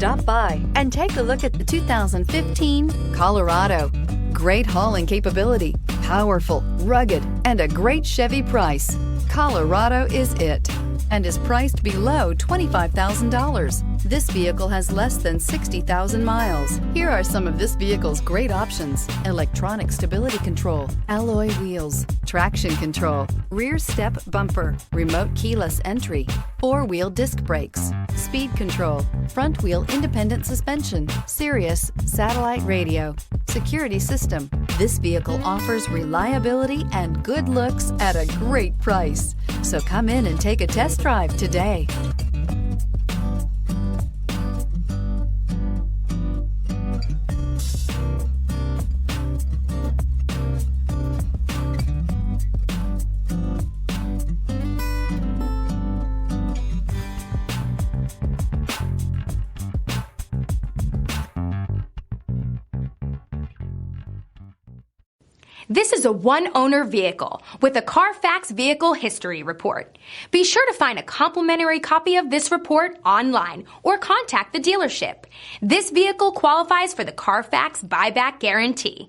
Stop by and take a look at the 2015 Colorado. Great hauling capability, powerful, rugged, and a great Chevy price. Colorado is it, and is priced below $25,000. This vehicle has less than 60,000 miles. Here are some of this vehicle's great options: electronic stability control, alloy wheels, traction control, rear step bumper, remote keyless entry, four-wheel disc brakes, speed control, front wheel independent suspension, Sirius satellite radio, security system. This vehicle offers reliability and good looks at a great price. So come in and take a test drive today. This is a one-owner vehicle with a Carfax Vehicle History Report. Be sure to find a complimentary copy of this report online or contact the dealership. This vehicle qualifies for the Carfax Buyback Guarantee.